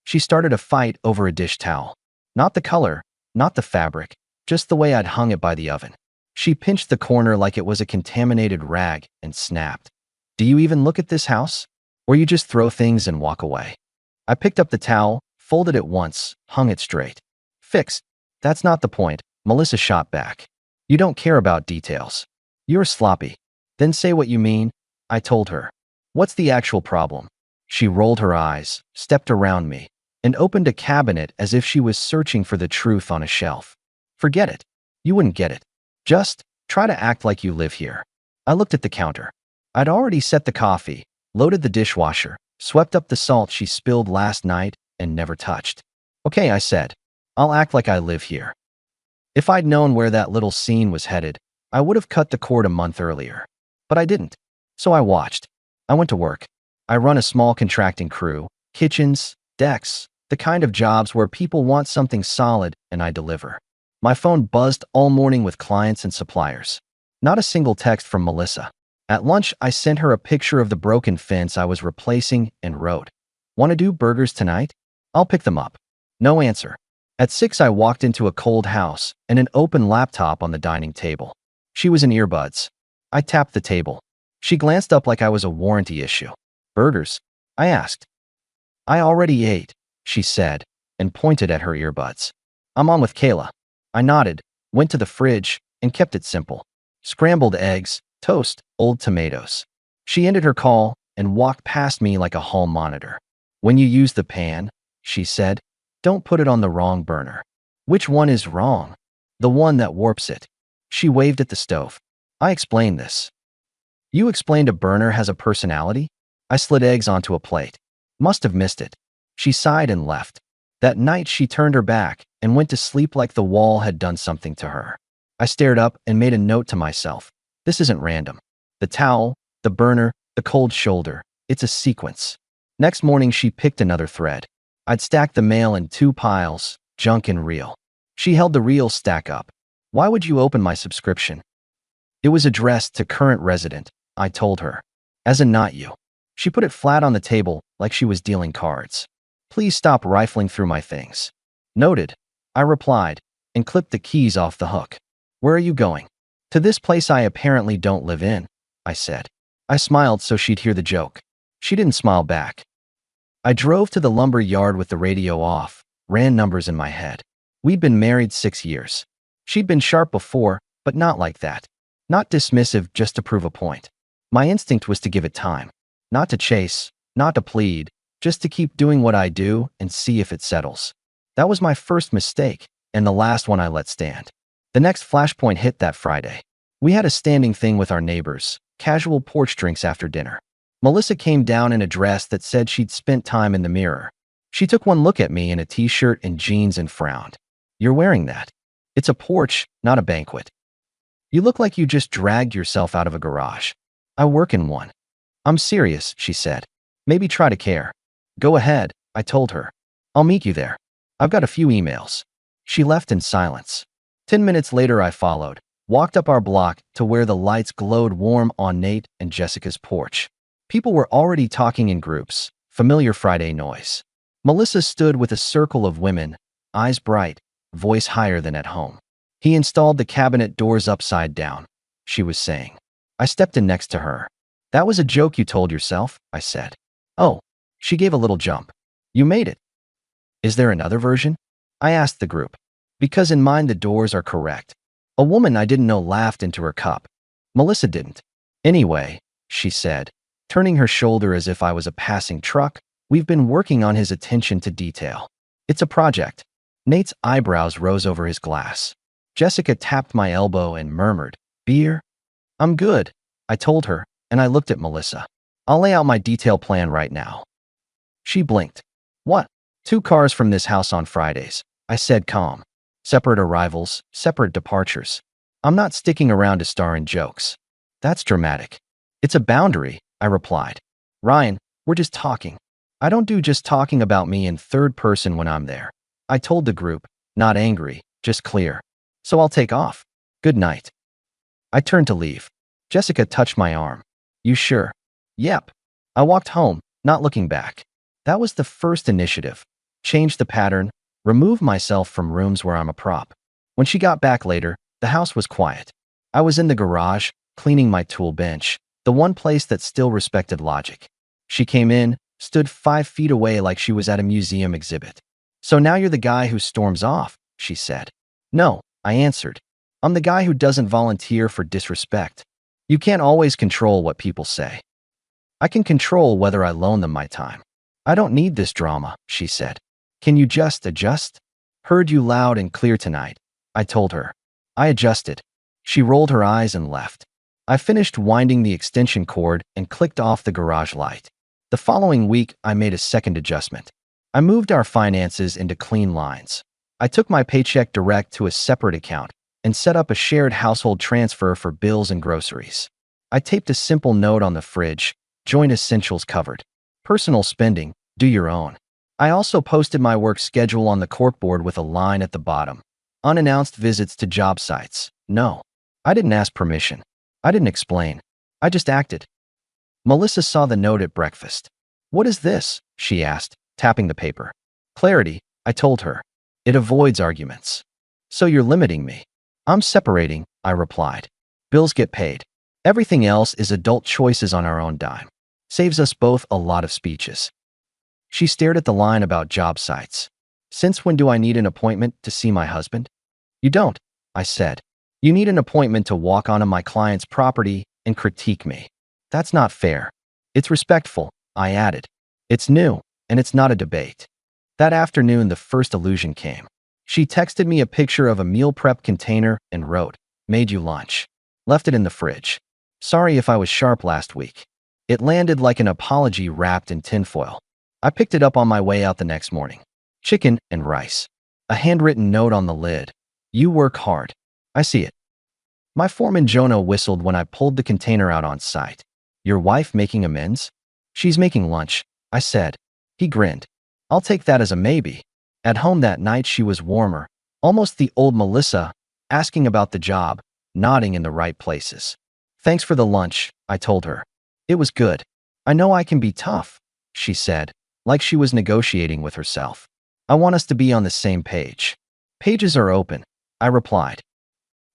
She started a fight over a dish towel. Not the color, not the fabric, just the way I'd hung it by the oven. She pinched the corner like it was a contaminated rag and snapped. Do you even look at this house? Or you just throw things and walk away? I picked up the towel, folded it once, hung it straight. Fixed. That's not the point, Melissa shot back. You don't care about details. You're sloppy. Then say what you mean, I told her. What's the actual problem? She rolled her eyes, stepped around me, and opened a cabinet as if she was searching for the truth on a shelf. Forget it. You wouldn't get it. Just try to act like you live here. I looked at the counter. I'd already set the coffee, loaded the dishwasher, swept up the salt she spilled last night and never touched. Okay, I said. I'll act like I live here. If I'd known where that little scene was headed, I would have cut the cord a month earlier. But I didn't. So I watched. I went to work. I run a small contracting crew, kitchens, decks, the kind of jobs where people want something solid and I deliver. My phone buzzed all morning with clients and suppliers. Not a single text from Melissa. At lunch, I sent her a picture of the broken fence I was replacing and wrote, "Want to do burgers tonight? I'll pick them up." No answer. At 6, I walked into a cold house and an open laptop on the dining table. She was in earbuds. I tapped the table. She glanced up like I was a warranty issue. Burgers? I asked. I already ate, she said, and pointed at her earbuds. I'm on with Kayla. I nodded, went to the fridge, and kept it simple. Scrambled eggs, toast, old tomatoes. She ended her call and walked past me like a hall monitor. When you use the pan, she said, don't put it on the wrong burner. Which one is wrong? The one that warps it. She waved at the stove. I explained this. You explained a burner has a personality? I slid eggs onto a plate. Must have missed it. She sighed and left. That night she turned her back and went to sleep like the wall had done something to her. I stared up and made a note to myself. This isn't random. The towel, the burner, the cold shoulder. It's a sequence. Next morning she picked another thread. I'd stacked the mail in 2 piles, junk and real. She held the real stack up. Why would you open my subscription? It was addressed to current resident, I told her. As in not you. She put it flat on the table like she was dealing cards. Please stop rifling through my things. Noted, I replied, and clipped the keys off the hook. Where are you going? To this place I apparently don't live in, I said. I smiled so she'd hear the joke. She didn't smile back. I drove to the lumber yard with the radio off, ran numbers in my head. We'd been married 6 years. She'd been sharp before, but not like that. Not dismissive just to prove a point. My instinct was to give it time. Not to chase, not to plead, just to keep doing what I do and see if it settles. That was my first mistake, and the last one I let stand. The next flashpoint hit that Friday. We had a standing thing with our neighbors, casual porch drinks after dinner. Melissa came down in a dress that said she'd spent time in the mirror. She took one look at me in a t-shirt and jeans and frowned. You're wearing that. It's a porch, not a banquet. You look like you just dragged yourself out of a garage. I work in one. I'm serious, she said. Maybe try to care. Go ahead, I told her. I'll meet you there. I've got a few emails. She left in silence. 10 minutes later I followed, walked up our block to where the lights glowed warm on Nate and Jessica's porch. People were already talking in groups, familiar Friday noise. Melissa stood with a circle of women, eyes bright, voice higher than at home. He installed the cabinet doors upside down, she was saying. I stepped in next to her. That was a joke you told yourself, I said. Oh, she gave a little jump. You made it. Is there another version? I asked the group. Because in mine the doors are correct. A woman I didn't know laughed into her cup. Melissa didn't. Anyway, she said, turning her shoulder as if I was a passing truck, we've been working on his attention to detail. It's a project. Nate's eyebrows rose over his glass. Jessica tapped my elbow and murmured, beer? I'm good, I told her, and I looked at Melissa. I'll lay out my detail plan right now. She blinked. What? 2 cars from this house on Fridays, I said calm. Separate arrivals, separate departures. I'm not sticking around to star in jokes. That's dramatic. It's a boundary, I replied. Ryan, we're just talking. I don't do just talking about me in third person when I'm there. I told the group, not angry, just clear. So I'll take off. Good night. I turned to leave. Jessica touched my arm. You sure? Yep. I walked home, not looking back. That was the first initiative. change the pattern, remove myself from rooms where I'm a prop. When she got back later, the house was quiet. I was in the garage, cleaning my tool bench, the one place that still respected logic. She came in, stood 5 feet away like she was at a museum exhibit. "So now you're the guy who storms off," she said. "No," I answered. "I'm the guy who doesn't volunteer for disrespect. You can't always control what people say. I can control whether I loan them my time." "I don't need this drama," she said. "Can you just adjust?" "Heard you loud and clear tonight," I told her. I adjusted. She rolled her eyes and left. I finished winding the extension cord and clicked off the garage light. The following week, I made a second adjustment. I moved our finances into clean lines. I took my paycheck direct to a separate account and set up a shared household transfer for bills and groceries. I taped a simple note on the fridge: "Joint essentials covered. Personal spending, do your own." I also posted my work schedule on the corkboard with a line at the bottom: "Unannounced visits to job sites, no." I didn't ask permission. I didn't explain. I just acted. Melissa saw the note at breakfast. "What is this?" she asked, tapping the paper. "Clarity," I told her. "It avoids arguments." "So you're limiting me." "I'm separating," I replied. "Bills get paid. Everything else is adult choices on our own dime. Saves us both a lot of speeches." She stared at the line about job sites. "Since when do I need an appointment to see my husband?" "You don't," I said. "You need an appointment to walk onto my client's property and critique me. That's not fair." "It's respectful," I added. "It's new, and it's not a debate." That afternoon, the first illusion came. She texted me a picture of a meal prep container and wrote, "Made you lunch. Left it in the fridge. Sorry if I was sharp last week." It landed like an apology wrapped in tinfoil. I picked it up on my way out the next morning. Chicken and rice. A handwritten note on the lid: "You work hard. I see it." My foreman Jonah whistled when I pulled the container out on site. "Your wife making amends?" "She's making lunch," I said. He grinned. "I'll take that as a maybe." At home that night, she was warmer, almost the old Melissa, asking about the job, nodding in the right places. "Thanks for the lunch," I told her. "It was good." "I know I can be tough," she said, like she was negotiating with herself. "I want us to be on the same page." "Pages are open," I replied.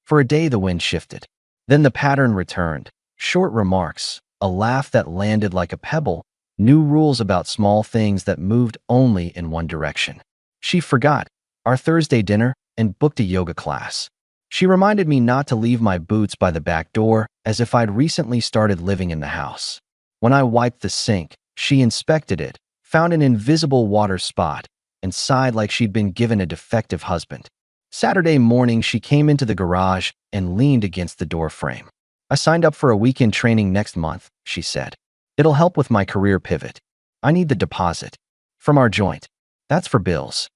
For a day, the wind shifted. Then the pattern returned: short remarks, a laugh that landed like a pebble, new rules about small things that moved only in one direction. She forgot our Thursday dinner and booked a yoga class. She reminded me not to leave my boots by the back door, as if I'd recently started living in the house. When I wiped the sink, she inspected it, found an invisible water spot, and sighed like she'd been given a defective husband. Saturday morning, she came into the garage and leaned against the door frame. "I signed up for a weekend training next month," she said. "It'll help with my career pivot. I need the deposit from our joint. That's for bills.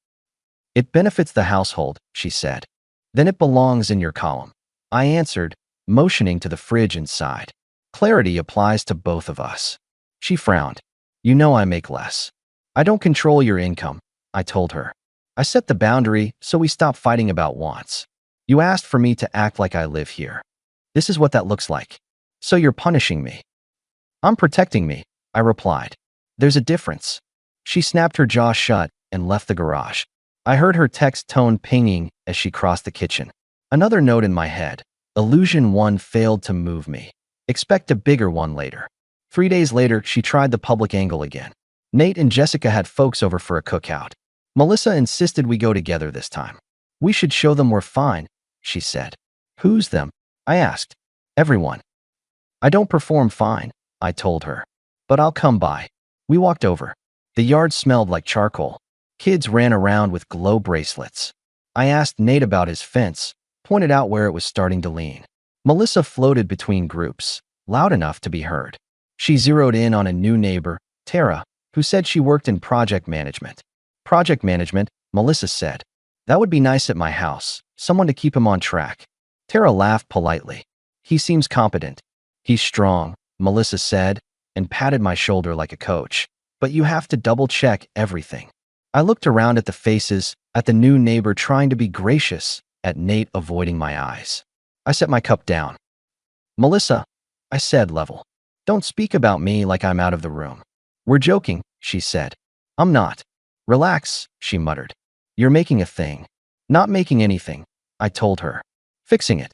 It benefits the household," she said. "Then it belongs in your column," I answered, motioning to the fridge inside. "Clarity applies to both of us." She frowned. "You know I make less." "I don't control your income," I told her. "I set the boundary so we stop fighting about wants. You asked for me to act like I live here. This is what that looks like. So you're punishing me." "I'm protecting me," I replied. "There's a difference." She snapped her jaw shut and left the garage. I heard her text tone pinging as she crossed the kitchen. Another note in my head: illusion 1 failed to move me. Expect a bigger one later. 3 days later, she tried the public angle again. Nate and Jessica had folks over for a cookout. Melissa insisted we go together this time. "We should show them we're fine," she said. "Who's them?" I asked. "Everyone." "I don't perform fine," I told her. "But I'll come by." We walked over. The yard smelled like charcoal. Kids ran around with glow bracelets. I asked Nate about his fence, pointed out where it was starting to lean. Melissa floated between groups, loud enough to be heard. She zeroed in on a new neighbor, Tara, who said she worked in project management. "Project management," Melissa said. "That would be nice at my house, someone to keep him on track." Tara laughed politely. "He seems competent." "He's strong," Melissa said, and patted my shoulder like a coach. "But you have to double-check everything." I looked around at the faces, at the new neighbor trying to be gracious, at Nate avoiding my eyes. I set my cup down. "Melissa," I said, level. "Don't speak about me like I'm out of the room." "We're joking," she said. "I'm not." Relax, she muttered. You're making a thing. Not making anything, I told her. Fixing it.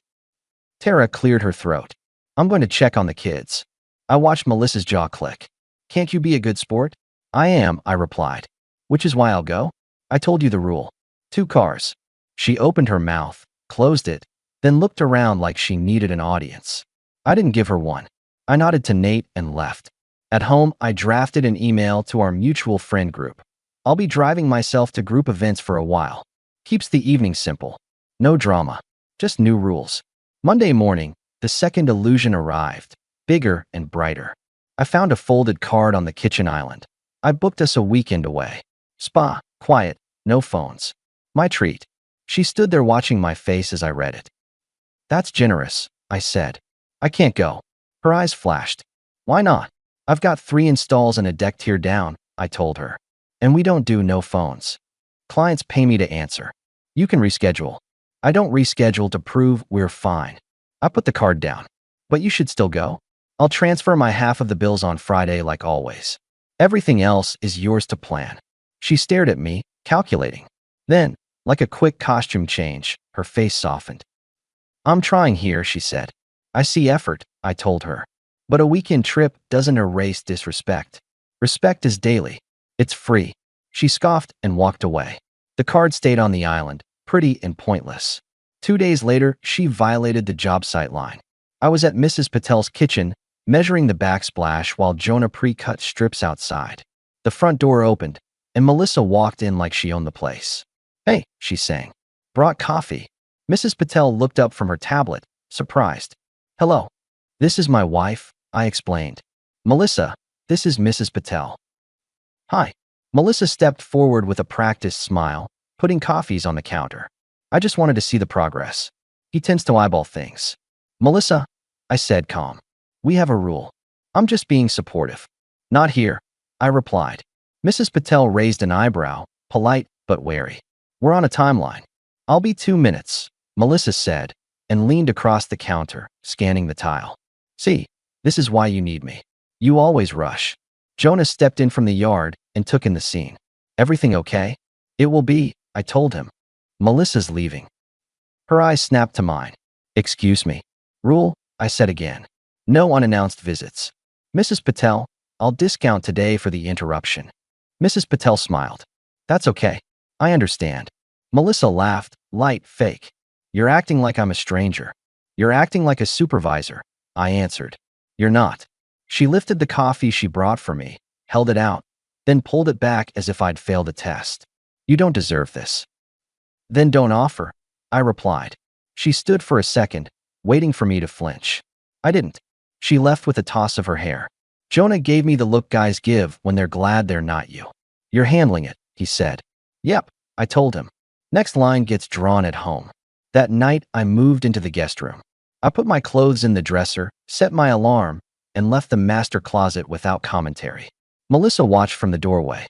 Tara cleared her throat. I'm going to check on the kids. I watched Melissa's jaw click. Can't you be a good sport? I am, I replied. Which is why I'll go? I told you the rule. 2 cars. She opened her mouth, closed it, then looked around like she needed an audience. I didn't give her one. I nodded to Nate and left. At home, I drafted an email to our mutual friend group. I'll be driving myself to group events for a while. Keeps the evening simple. No drama. Just new rules. Monday morning, the second illusion arrived, bigger and brighter. I found a folded card on the kitchen island. I booked us a weekend away. Spa, quiet, no phones. My treat. She stood there watching my face as I read it. That's generous, I said. I can't go. Her eyes flashed. Why not? I've got 3 installs and a deck tear down, I told her. And we don't do no phones. Clients pay me to answer. You can reschedule. I don't reschedule to prove we're fine. I put the card down. But you should still go. I'll transfer my half of the bills on Friday like always. Everything else is yours to plan. She stared at me, calculating. Then, like a quick costume change, her face softened. I'm trying here, she said. I see effort, I told her. But a weekend trip doesn't erase disrespect. Respect is daily. It's free. She scoffed and walked away. The card stayed on the island, pretty and pointless. 2 days later, she violated the job site line. I was at Mrs. Patel's kitchen, measuring the backsplash while Jonah pre-cut strips outside. The front door opened, and Melissa walked in like she owned the place. Hey, she sang. Brought coffee. Mrs. Patel looked up from her tablet, surprised. Hello. This is my wife, I explained. Melissa, this is Mrs. Patel. Hi. Melissa stepped forward with a practiced smile, putting coffees on the counter. I just wanted to see the progress. He tends to eyeball things. Melissa, I said calm. We have a rule. I'm just being supportive. Not here, I replied. Mrs. Patel raised an eyebrow, polite but wary. We're on a timeline. I'll be 2 minutes, Melissa said, and leaned across the counter, scanning the tile. See, this is why you need me. You always rush. Jonah stepped in from the yard and took in the scene. Everything okay? It will be, I told him. Melissa's leaving. Her eyes snapped to mine. Excuse me. Rule, I said again. No unannounced visits. Mrs. Patel, I'll discount today for the interruption. Mrs. Patel smiled. That's okay. I understand. Melissa laughed, light, fake. You're acting like I'm a stranger. You're acting like a supervisor, I answered. You're not. She lifted the coffee she brought for me, held it out, then pulled it back as if I'd failed a test. You don't deserve this. Then don't offer, I replied. She stood for a second, waiting for me to flinch. I didn't. She left with a toss of her hair. Jonah gave me the look guys give when they're glad they're not you. You're handling it, he said. Yep, I told him. Next line gets drawn at home. That night, I moved into the guest room. I put my clothes in the dresser, set my alarm, and left the master closet without commentary. Melissa watched from the doorway.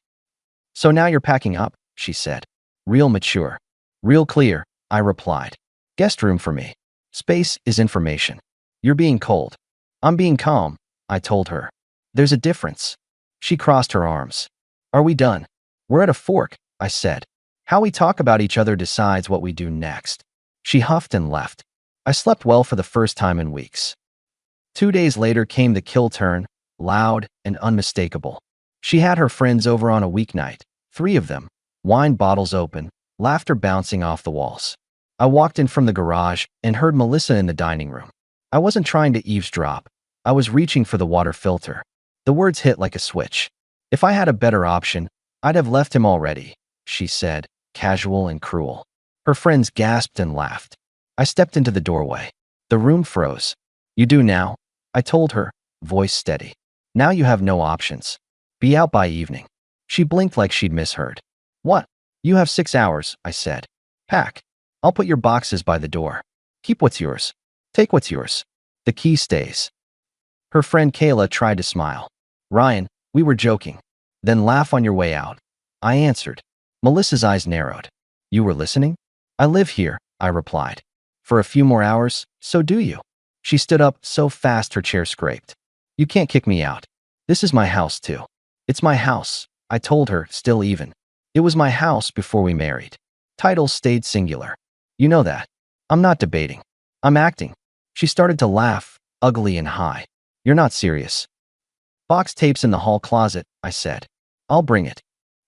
So now you're packing up, she said. Real mature. Real clear, I replied. Guest room for me. Space is information. You're being cold. I'm being calm, I told her. There's a difference. She crossed her arms. Are we done? We're at a fork, I said. How we talk about each other decides what we do next. She huffed and left. I slept well for the first time in weeks. 2 days later came the kill turn, loud and unmistakable. She had her friends over on a weeknight, 3 of them, wine bottles open, laughter bouncing off the walls. I walked in from the garage and heard Melissa in the dining room. I wasn't trying to eavesdrop. I was reaching for the water filter. The words hit like a switch. If I had a better option, I'd have left him already, she said, casual and cruel. Her friends gasped and laughed. I stepped into the doorway. The room froze. You do now, I told her, voice steady. Now you have no options. Be out by evening. She blinked like she'd misheard. What? You have 6 hours, I said. Pack. I'll put your boxes by the door. Keep what's yours. Take what's yours. The key stays. Her friend Kayla tried to smile. Ryan, we were joking. Then laugh on your way out. I answered. Melissa's eyes narrowed. You were listening? I live here, I replied. For a few more hours, so do you. She stood up so fast her chair scraped. You can't kick me out. This is my house too. It's my house, I told her, still even. It was my house before we married. Title stayed singular. You know that. I'm not debating. I'm acting. She started to laugh, ugly and high. You're not serious. Box tapes in the hall closet, I said. I'll bring it.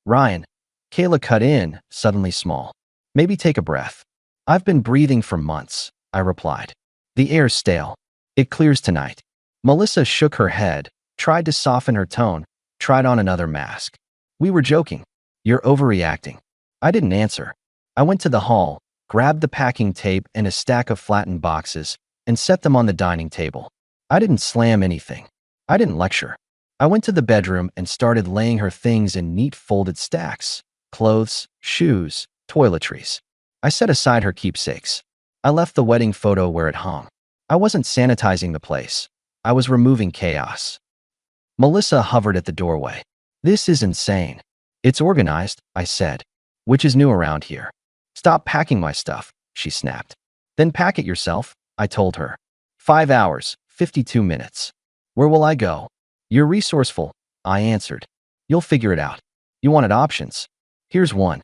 Ryan. Kayla cut in, suddenly small. Maybe take a breath. I've been breathing for months, I replied. The air's stale. It clears tonight. Melissa shook her head, tried to soften her tone, tried on another mask. We were joking. You're overreacting. I didn't answer. I went to the hall, grabbed the packing tape and a stack of flattened boxes, and set them on the dining table. I didn't slam anything. I didn't lecture. I went to the bedroom and started laying her things in neat folded stacks. Clothes, shoes, toiletries. I set aside her keepsakes. I left the wedding photo where it hung. I wasn't sanitizing the place. I was removing chaos. Melissa hovered at the doorway. This is insane. It's organized, I said, which is new around here. Stop packing my stuff, she snapped. Then pack it yourself, I told her. 5 hours, 52 minutes. Where will I go? You're resourceful, I answered. You'll figure it out. You wanted options. Here's one.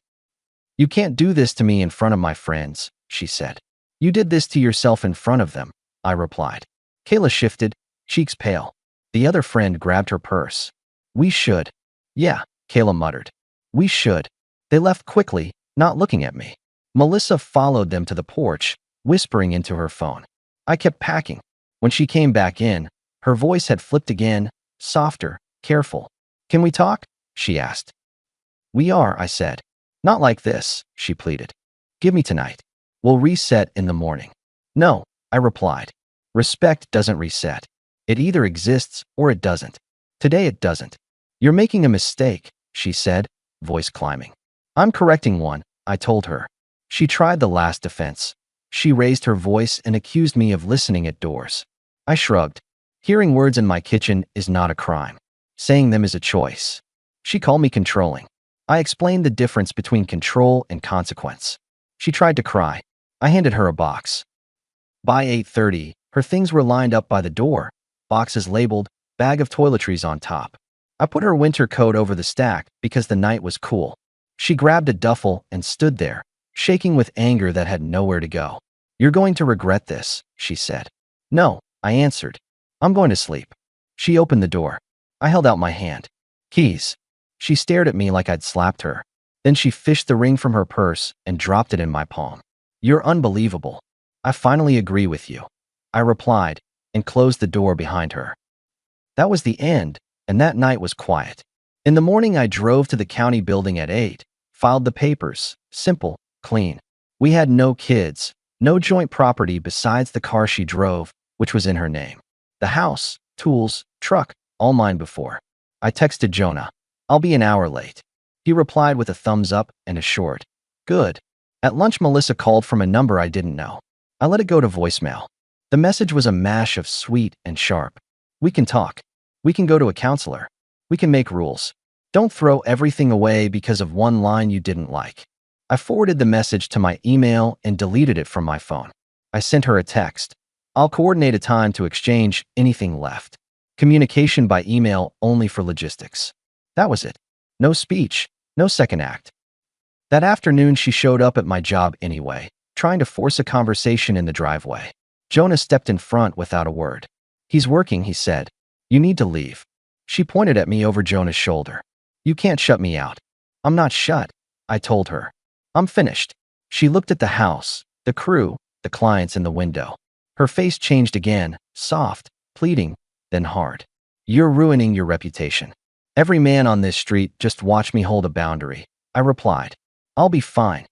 You can't do this to me in front of my friends, she said. You did this to yourself in front of them, I replied. Kayla shifted, cheeks pale. The other friend grabbed her purse. We should. Yeah, Kayla muttered. We should. They left quickly, not looking at me. Melissa followed them to the porch, whispering into her phone. I kept packing. When she came back in, her voice had flipped again, softer, careful. Can we talk? She asked. We are, I said. Not like this, she pleaded. Give me tonight. We'll reset in the morning. No, I replied. Respect doesn't reset. It either exists or it doesn't. Today it doesn't. You're making a mistake, she said, voice climbing. I'm correcting one, I told her. She tried the last defense. She raised her voice and accused me of listening at doors. I shrugged. Hearing words in my kitchen is not a crime. Saying them is a choice. She called me controlling. I explained the difference between control and consequence. She tried to cry. I handed her a box. By 8:30, her things were lined up by the door, boxes labeled, bag of toiletries on top. I put her winter coat over the stack because the night was cool. She grabbed a duffel and stood there, shaking with anger that had nowhere to go. You're going to regret this, she said. No, I answered. I'm going to sleep. She opened the door. I held out my hand. Keys. She stared at me like I'd slapped her. Then she fished the ring from her purse and dropped it in my palm. You're unbelievable. I finally agree with you, I replied, and closed the door behind her. That was the end, and that night was quiet. In the morning, I drove to the county building at 8, filed the papers, simple, clean. We had no kids, no joint property besides the car she drove, which was in her name. The house, tools, truck, all mine before. I texted Jonah. I'll be an hour late. He replied with a thumbs up and a short, good. At lunch, Melissa called from a number I didn't know. I let it go to voicemail. The message was a mash of sweet and sharp. We can talk. We can go to a counselor. We can make rules. Don't throw everything away because of one line you didn't like. I forwarded the message to my email and deleted it from my phone. I sent her a text. I'll coordinate a time to exchange anything left. Communication by email only for logistics. That was it. No speech, no second act. That afternoon, she showed up at my job anyway, trying to force a conversation in the driveway. Jonah stepped in front without a word. He's working, he said. You need to leave. She pointed at me over Jonah's shoulder. You can't shut me out. I'm not shut, I told her. I'm finished. She looked at the house, the crew, the clients in the window. Her face changed again, soft, pleading, then hard. You're ruining your reputation. Every man on this street just watched me hold a boundary, I replied. I'll be fine.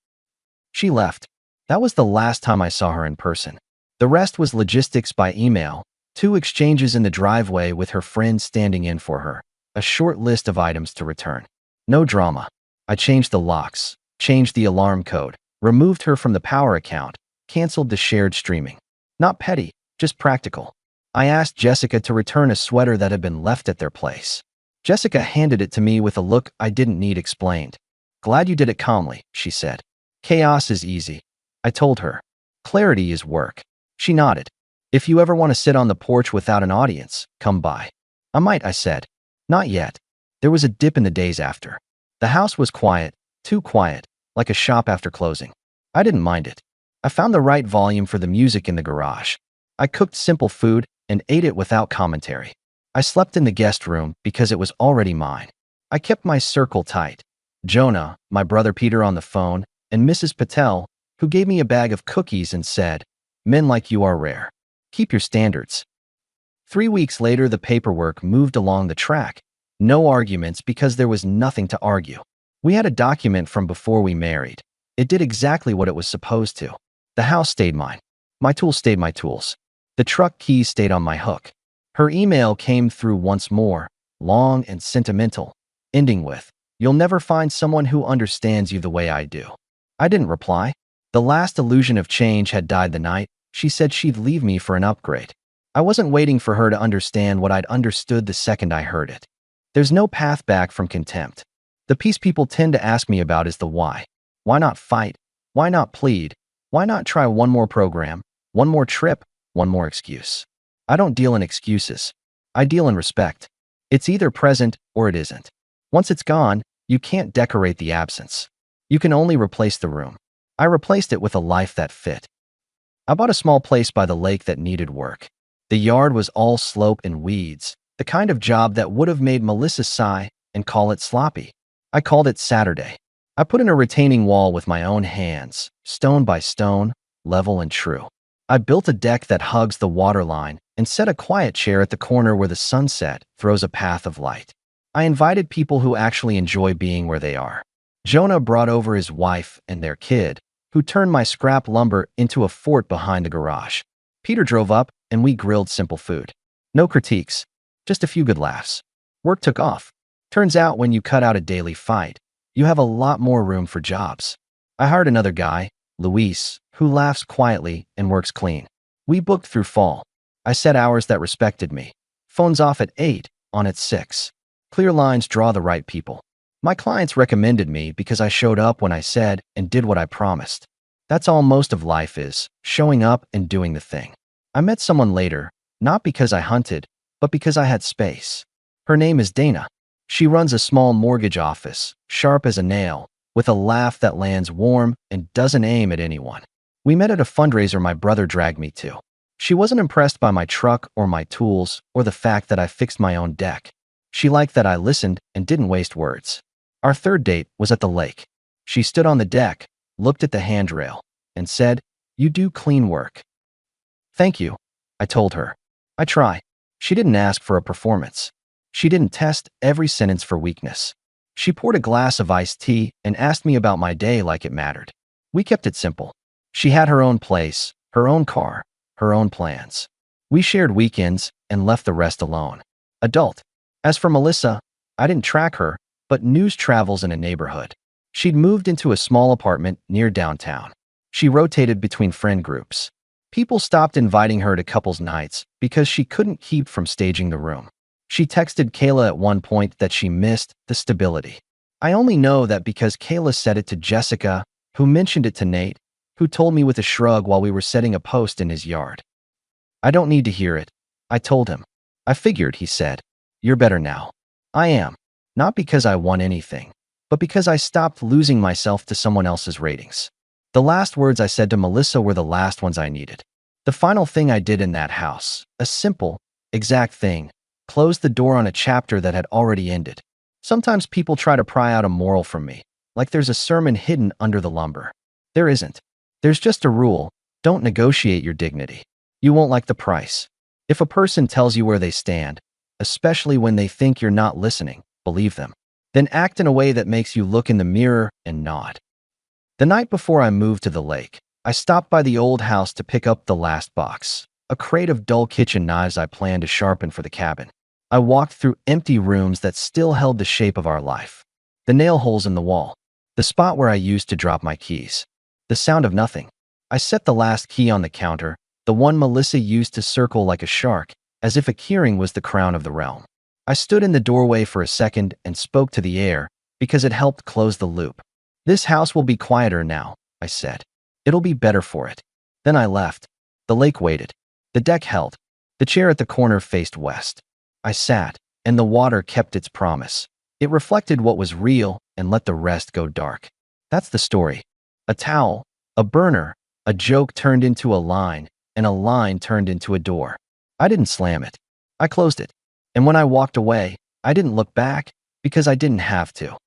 She left. That was the last time I saw her in person. The rest was logistics by email, 2 exchanges in the driveway with her friend standing in for her, a short list of items to return. No drama. I changed the locks, changed the alarm code, removed her from the power account, canceled the shared streaming. Not petty, just practical. I asked Jessica to return a sweater that had been left at their place. Jessica handed it to me with a look I didn't need explained. Glad you did it calmly, she said. Chaos is easy, I told her. Clarity is work. She nodded. If you ever want to sit on the porch without an audience, come by. I might, I said. Not yet. There was a dip in the days after. The house was quiet, Too quiet, like a shop after closing. I didn't mind it. I found the right volume for the music in the garage. I cooked simple food and ate it without commentary. I slept in the guest room because it was already mine. I kept my circle tight. Jonah, my brother Peter on the phone, and Mrs. Patel, who gave me a bag of cookies and said, "Men like you are rare. Keep your standards." 3 weeks later, the paperwork moved along the track. No arguments because there was nothing to argue. We had a document from before we married. It did exactly what it was supposed to. The house stayed mine. My tools stayed my tools. The truck keys stayed on my hook. Her email came through once more, long and sentimental, ending with, "You'll never find someone who understands you the way I do." I didn't reply. The last illusion of change had died the night she said she'd leave me for an upgrade. I wasn't waiting for her to understand what I'd understood the second I heard it. There's no path back from contempt. The piece people tend to ask me about is the why. Why not fight? Why not plead? Why not try one more program, one more trip, one more excuse? I don't deal in excuses. I deal in respect. It's either present or it isn't. Once it's gone, you can't decorate the absence. You can only replace the room. I replaced it with a life that fit. I bought a small place by the lake that needed work. The yard was all slope and weeds, the kind of job that would have made Melissa sigh and call it sloppy. I called it Saturday. I put in a retaining wall with my own hands, stone by stone, level and true. I built a deck that hugs the waterline and set a quiet chair at the corner where the sunset throws a path of light. I invited people who actually enjoy being where they are. Jonah brought over his wife and their kid, who turned my scrap lumber into a fort behind the garage. Peter drove up and we grilled simple food. No critiques, just a few good laughs. Work took off. Turns out when you cut out a daily fight, you have a lot more room for jobs. I hired another guy, Luis, who laughs quietly and works clean. We booked through fall. I set hours that respected me. Phones off at 8, on at 6. Clear lines draw the right people. My clients recommended me because I showed up when I said and did what I promised. That's all most of life is, showing up and doing the thing. I met someone later, not because I hunted, but because I had space. Her name is Dana. She runs a small mortgage office, sharp as a nail, with a laugh that lands warm and doesn't aim at anyone. We met at a fundraiser my brother dragged me to. She wasn't impressed by my truck or my tools or the fact that I fixed my own deck. She liked that I listened and didn't waste words. Our third date was at the lake. She stood on the deck, looked at the handrail, and said, "You do clean work." "Thank you," I told her. "I try." She didn't ask for a performance. She didn't test every sentence for weakness. She poured a glass of iced tea and asked me about my day like it mattered. We kept it simple. She had her own place, her own car, her own plans. We shared weekends and left the rest alone. Adult. As for Melissa, I didn't track her, but news travels in a neighborhood. She'd moved into a small apartment near downtown. She rotated between friend groups. People stopped inviting her to couples nights because she couldn't keep from staging the room. She texted Kayla at one point that she missed the stability. I only know that because Kayla said it to Jessica, who mentioned it to Nate, who told me with a shrug while we were setting a post in his yard. "I don't need to hear it," I told him. "I figured," he said. "You're better now." I am. Not because I won anything, but because I stopped losing myself to someone else's ratings. The last words I said to Melissa were the last ones I needed. The final thing I did in that house, a simple, exact thing, closed the door on a chapter that had already ended. Sometimes people try to pry out a moral from me, like there's a sermon hidden under the lumber. There isn't. There's just a rule: don't negotiate your dignity. You won't like the price. If a person tells you where they stand, especially when they think you're not listening, believe them. Then act in a way that makes you look in the mirror and nod. The night before I moved to the lake, I stopped by the old house to pick up the last box, a crate of dull kitchen knives I planned to sharpen for the cabin. I walked through empty rooms that still held the shape of our life. The nail holes in the wall, the spot where I used to drop my keys, the sound of nothing. I set the last key on the counter, the one Melissa used to circle like a shark, as if a keyring was the crown of the realm. I stood in the doorway for a second and spoke to the air because it helped close the loop. "This house will be quieter now," I said. "It'll be better for it." Then I left. The lake waited. The deck held. The chair at the corner faced west. I sat, and the water kept its promise. It reflected what was real and let the rest go dark. That's the story. A towel, a burner, a joke turned into a line, and a line turned into a door. I didn't slam it. I closed it. And when I walked away, I didn't look back because I didn't have to.